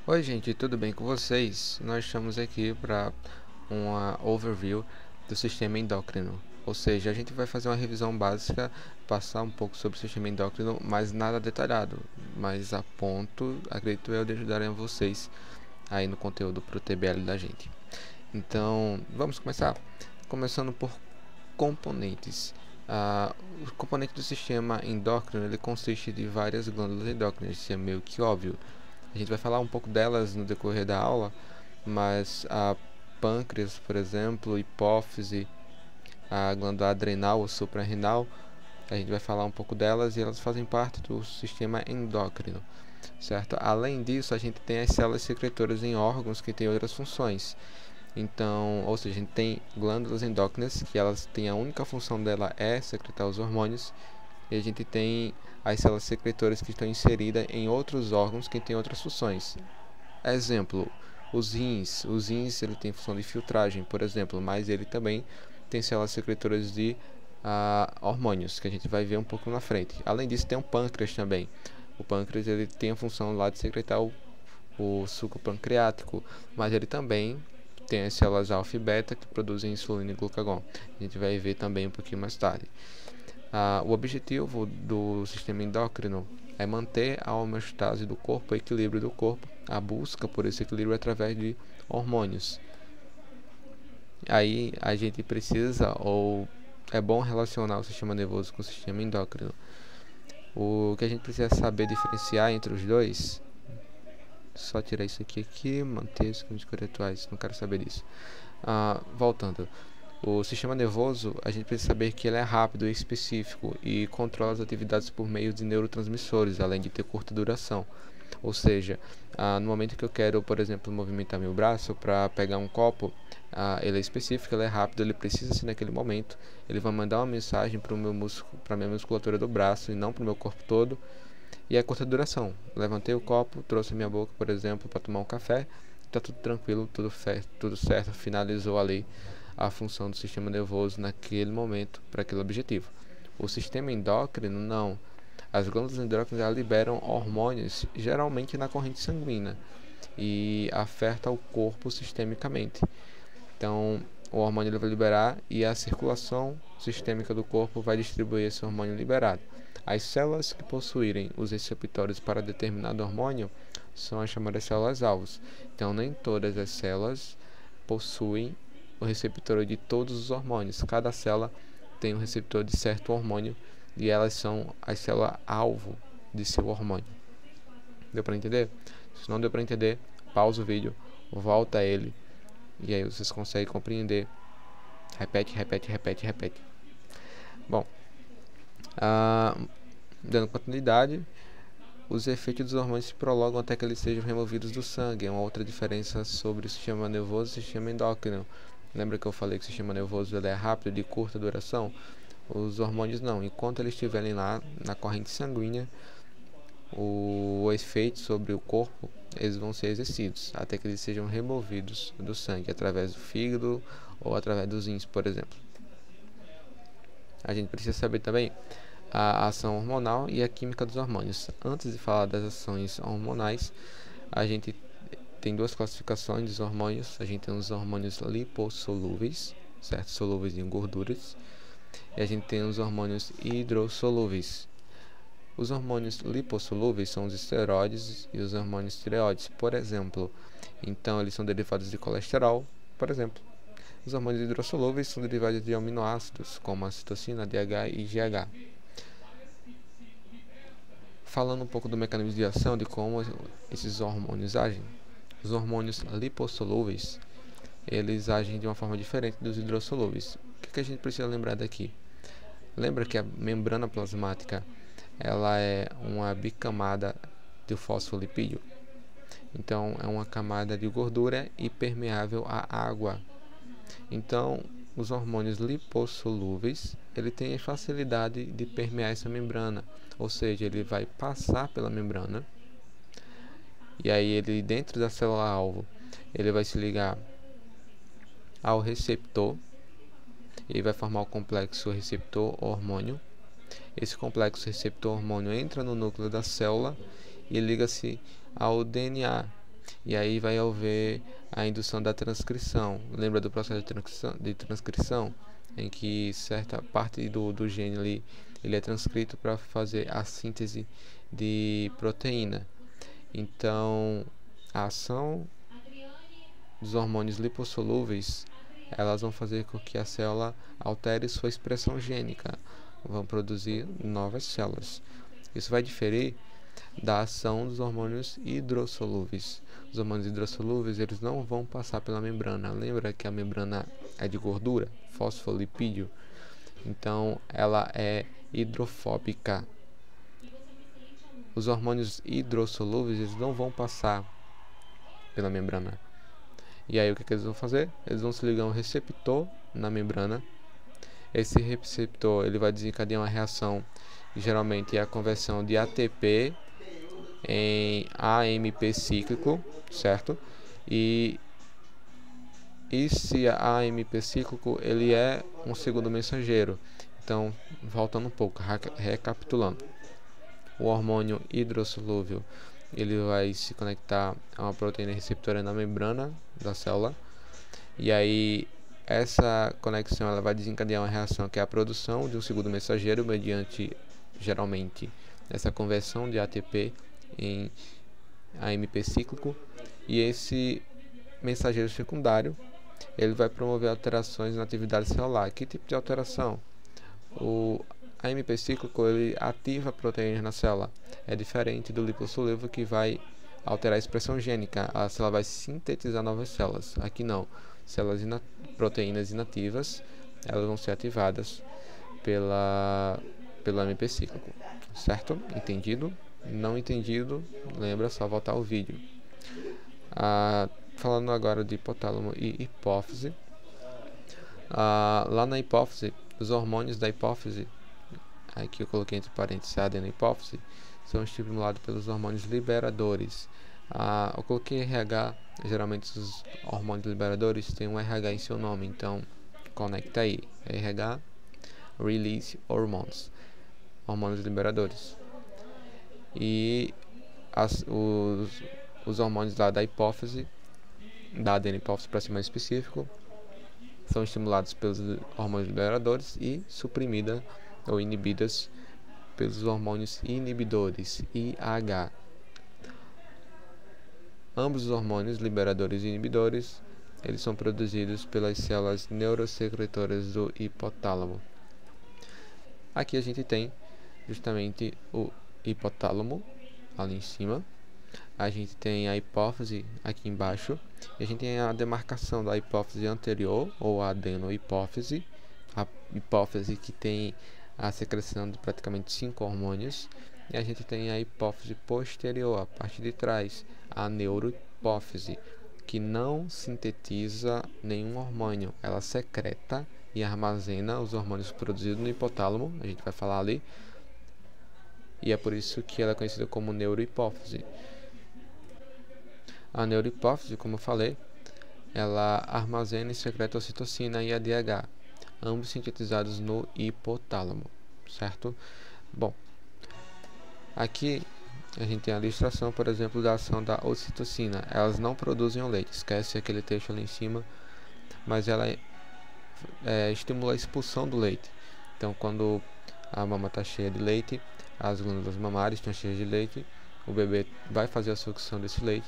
Oi, gente, tudo bem com vocês? Nós estamos aqui para uma overview do sistema endócrino. Ou seja, a gente vai fazer uma revisão básica, passar um pouco sobre o sistema endócrino, mas nada detalhado, mas a ponto, acredito eu, de ajudarem vocês aí no conteúdo para o TBL da gente. Então, vamos começar? Começando por componentes. O componente do sistema endócrino ele consiste de várias glândulas endócrinas, isso é meio que óbvio. A gente vai falar um pouco delas no decorrer da aula, mas a pâncreas, por exemplo, hipófise, a glândula adrenal ou suprarrenal, a gente vai falar um pouco delas e elas fazem parte do sistema endócrino, certo? Além disso, a gente tem as células secretoras em órgãos que têm outras funções. Então, ou seja, a gente tem glândulas endócrinas que elas têm a única função dela é secretar os hormônios, e a gente tem as células secretoras que estão inseridas em outros órgãos que têm outras funções. Exemplo, os rins. Os rins ele tem função de filtragem, por exemplo, mas ele também tem células secretoras de hormônios, que a gente vai ver um pouco na frente. Além disso, tem o pâncreas também. O pâncreas ele tem a função lá de secretar o suco pancreático, mas ele também tem as células alfa e beta que produzem insulina e glucagon. A gente vai ver também um pouquinho mais tarde. O objetivo do sistema endócrino é manter a homeostase do corpo, o equilíbrio do corpo, a busca por esse equilíbrio através de hormônios. Aí a gente precisa, ou é bom relacionar o sistema nervoso com o sistema endócrino. O que a gente precisa saber diferenciar entre os dois, só tirar isso aqui, manter os caminhos atuais, não quero saber disso. Voltando. O sistema nervoso, a gente precisa saber que ele é rápido e específico e controla as atividades por meio de neurotransmissores, além de ter curta duração. Ou seja, no momento que eu quero, por exemplo, movimentar meu braço para pegar um copo, ele é específico, ele é rápido, ele precisa ser naquele momento. Ele vai mandar uma mensagem para a minha musculatura do braço e não para o meu corpo todo. E é curta duração. Levantei o copo, trouxe a minha boca, por exemplo, para tomar um café, está tudo tranquilo, tudo certo, finalizou ali a função do sistema nervoso naquele momento para aquele objetivo. O sistema endócrino não. As glândulas endócrinas liberam hormônios geralmente na corrente sanguínea e afeta o corpo sistemicamente. Então, o hormônio ele vai liberar e a circulação sistêmica do corpo vai distribuir esse hormônio liberado. As células que possuírem os receptores para determinado hormônio são as chamadas células-alvos. Então, nem todas as células possuem o receptor de todos os hormônios. Cada célula tem um receptor de certo hormônio e elas são as células-alvo de seu hormônio. Deu para entender? Se não deu para entender, pausa o vídeo, volta a ele e aí vocês conseguem compreender. Repete, repete, repete, repete. Bom, dando continuidade, os efeitos dos hormônios se prolongam até que eles sejam removidos do sangue. É uma outra diferença sobre o sistema nervoso e o sistema endócrino. Lembra que eu falei que o sistema nervoso ele é rápido, de curta duração? Os hormônios não. Enquanto eles estiverem lá na corrente sanguínea, o efeito sobre o corpo eles vão ser exercidos até que eles sejam removidos do sangue através do fígado ou através dos rins, por exemplo. A gente precisa saber também a ação hormonal e a química dos hormônios. Antes de falar das ações hormonais, a gente tem duas classificações dos hormônios. A gente tem os hormônios lipossolúveis, certo? Solúveis em gorduras. E a gente tem os hormônios hidrossolúveis. Os hormônios lipossolúveis são os esteroides e os hormônios tireoides, por exemplo. Então, eles são derivados de colesterol, por exemplo. Os hormônios hidrossolúveis são derivados de aminoácidos, como a citocina, DH e GH. Falando um pouco do mecanismo de ação, de como esses hormônios agem, os hormônios lipossolúveis, eles agem de uma forma diferente dos hidrossolúveis. O que a gente precisa lembrar daqui? Lembra que a membrana plasmática ela é uma bicamada de fosfolipídio? Então, é uma camada de gordura e permeável à água. Então, os hormônios lipossolúveis, ele tem a facilidade de permear essa membrana, ou seja, ele vai passar pela membrana e aí ele dentro da célula-alvo, ele vai se ligar ao receptor e vai formar o complexo receptor-hormônio. Esse complexo receptor-hormônio entra no núcleo da célula e liga-se ao DNA. e aí vai haver a indução da transcrição. Lembra do processo de transcrição em que certa parte do gene ali, ele é transcrito para fazer a síntese de proteína. Então, a ação dos hormônios lipossolúveis, elas vão fazer com que a célula altere sua expressão gênica, vão produzir novas células. Isso vai diferir da ação dos hormônios hidrossolúveis. Os hormônios hidrossolúveis, eles não vão passar pela membrana. Lembra que a membrana é de gordura, fosfolipídio? Então, ela é hidrofóbica. Os hormônios hidrossolúveis, eles não vão passar pela membrana. E aí, o que eles vão fazer? Eles vão se ligar a um receptor na membrana. Esse receptor, ele vai desencadear uma reação, geralmente é a conversão de ATP em AMP cíclico, certo? E esse AMP cíclico, ele é um segundo mensageiro. Então, voltando um pouco, recapitulando. O hormônio hidrossolúvel, ele vai se conectar a uma proteína receptora na membrana da célula. E aí, essa conexão, ela vai desencadear uma reação que é a produção de um segundo mensageiro mediante, geralmente, essa conversão de ATP em AMP cíclico. E esse mensageiro secundário, ele vai promover alterações na atividade celular. Que tipo de alteração? O AMP cíclico, ele ativa proteínas na célula. É diferente do lipossolúvel, que vai alterar a expressão gênica. A célula vai sintetizar novas células. Aqui não. Proteínas inativas, elas vão ser ativadas pelo AMP cíclico. Certo? Entendido? Não entendido? Lembra, só voltar ao vídeo. Falando agora de hipotálamo e hipófise. Lá na hipófise, os hormônios da hipófise, aqui eu coloquei entre parênteses a adenohipófise, são estimulados pelos hormônios liberadores. Eu coloquei RH, geralmente os hormônios liberadores têm um RH em seu nome, então conecta aí, RH, Release Hormones, hormônios liberadores. E os hormônios lá da hipófise, da adenohipófise para ser mais específico, são estimulados pelos hormônios liberadores e suprimidas ou inibidas pelos hormônios inibidores, IH. Ambos os hormônios liberadores e inibidores, eles são produzidos pelas células neurosecretoras do hipotálamo. Aqui a gente tem justamente o hipotálamo ali em cima. A gente tem a hipófise aqui embaixo. E a gente tem a demarcação da hipófise anterior, ou a adenohipófise. A hipófise que tem a secreção de praticamente 5 hormônios. E a gente tem a hipófise posterior, a parte de trás, a neurohipófise, que não sintetiza nenhum hormônio. Ela secreta e armazena os hormônios produzidos no hipotálamo, a gente vai falar ali. E é por isso que ela é conhecida como neurohipófise. A neurohipófise, como eu falei, ela armazena e secreta a ocitocina e a DH, ambos sintetizados no hipotálamo, certo? Bom, aqui a gente tem a ilustração, por exemplo, da ação da ocitocina. Elas não produzem o leite, esquece aquele texto ali em cima, mas ela estimula a expulsão do leite. Então, quando a mama está cheia de leite, as glândulas mamárias estão cheias de leite, o bebê vai fazer a sucção desse leite.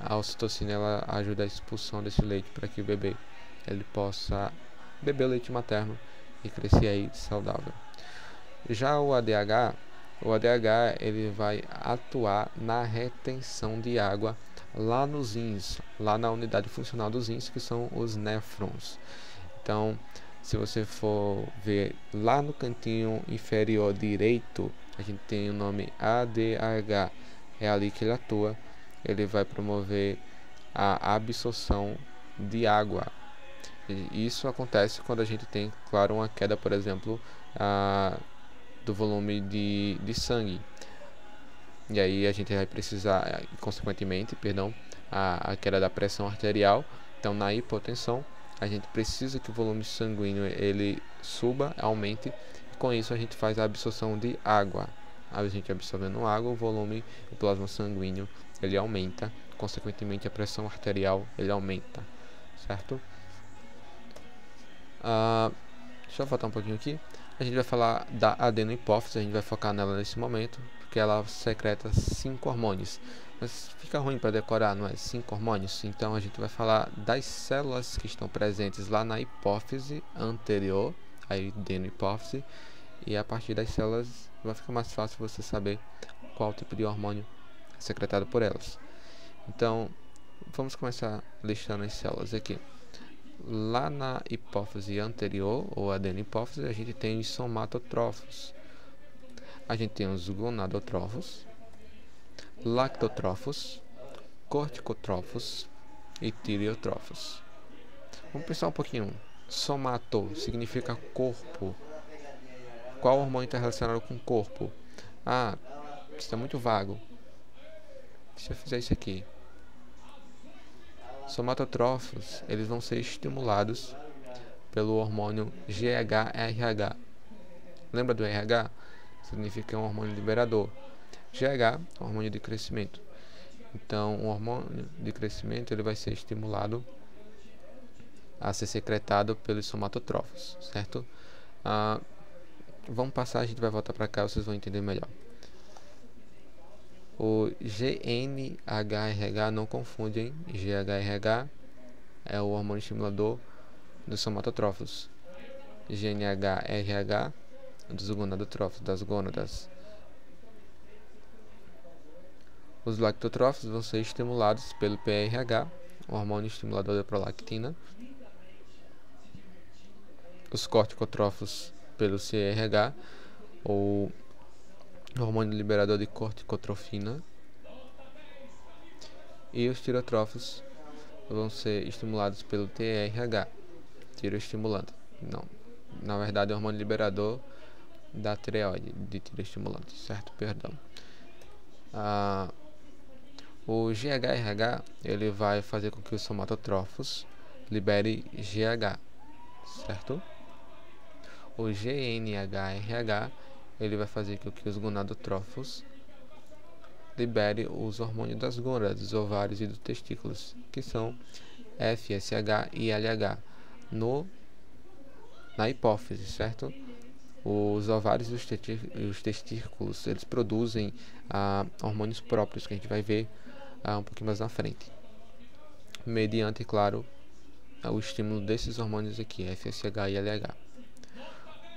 A ocitocina, ela ajuda a expulsão desse leite para que o bebê ele possa beber o leite materno e crescer aí saudável. Já o ADH ele vai atuar na retenção de água lá nos rins, lá na unidade funcional dos rins, que são os néfrons. Então, se você for ver lá no cantinho inferior direito, a gente tem o nome ADH, é ali que ele atua. Ele vai promover a absorção de água. E isso acontece quando a gente tem, claro, uma queda, por exemplo, do volume de sangue. E aí a gente vai precisar, consequentemente, a queda da pressão arterial. Então, na hipotensão, a gente precisa que o volume sanguíneo ele suba, aumente. E com isso a gente faz a absorção de água. A gente absorvendo água, o plasma sanguíneo ele aumenta. consequentemente a pressão arterial ele aumenta, certo? Deixa eu voltar um pouquinho aqui. A gente vai falar da adenohipófise, a gente vai focar nela nesse momento, porque ela secreta 5 hormônios. Mas fica ruim para decorar, não é? 5 hormônios. Então a gente vai falar das células que estão presentes lá na hipófise anterior, a adenohipófise, e a partir das células vai ficar mais fácil você saber qual tipo de hormônio é secretado por elas. Então, vamos começar listando as células aqui. Lá na hipófise anterior, ou adenohipófise, a gente tem os somatotrófos. A gente tem os gonadotrófos, lactotrófos, corticotrófos e tireotrófos. Vamos pensar um pouquinho. Somato significa corpo. Qual hormônio está relacionado com o corpo? Ah, isso está muito vago. Se eu fizer isso aqui. Somatotrófos, eles vão ser estimulados pelo hormônio GHRH. Lembra do RH? Significa que é um hormônio liberador. GH, hormônio de crescimento. Então, o hormônio de crescimento ele vai ser estimulado a ser secretado pelos somatotrófos, certo? Vamos passar, a gente vai voltar para cá, vocês vão entender melhor. O GNHRH, não confundem, GHRH é o hormônio estimulador dos somatotrófos. GNHRH dos gonadotrófos, das gônadas. Os lactotrófos vão ser estimulados pelo PRH, o hormônio estimulador da prolactina. Os corticotrófos pelo CRH, ou hormônio liberador de corticotrofina. E os tirotrófos vão ser estimulados pelo TRH, tiroestimulante. Não, na verdade é o hormônio liberador da tireoide, de tiroestimulante, certo? Perdão. O GHRH ele vai fazer com que os somatotrófos libere GH, certo? O GNHRH ele vai fazer com que os gonadotrófos libere os hormônios das gônadas, dos ovários e dos testículos, que são FSH e LH, na hipófise, certo? Os ovários e os testículos, eles produzem hormônios próprios, que a gente vai ver um pouquinho mais na frente, mediante, claro, o estímulo desses hormônios aqui, FSH e LH.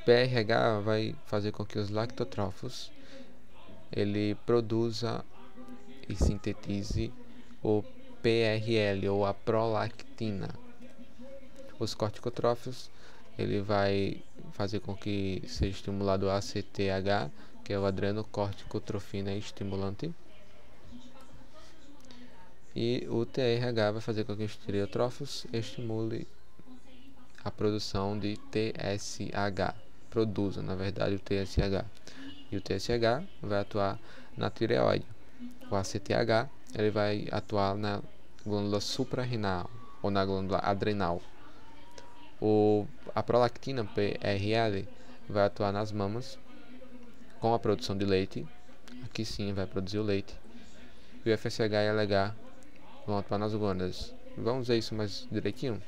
PRH vai fazer com que os lactotrófos ele produza e sintetize o PRL, ou a prolactina. Os corticotrófos ele vai fazer com que seja estimulado o ACTH, que é o adrenocorticotrofina estimulante. E o TRH vai fazer com que os tireotrófos estimule a produção de TSH. Produza, na verdade, o TSH. E o TSH vai atuar na tireoide. O ACTH ele vai atuar na glândula suprarrenal ou na glândula adrenal. A prolactina, PRL, vai atuar nas mamas com a produção de leite. Aqui sim vai produzir o leite. E o FSH e LH vão atuar nas gônadas. Vamos ver isso mais direitinho?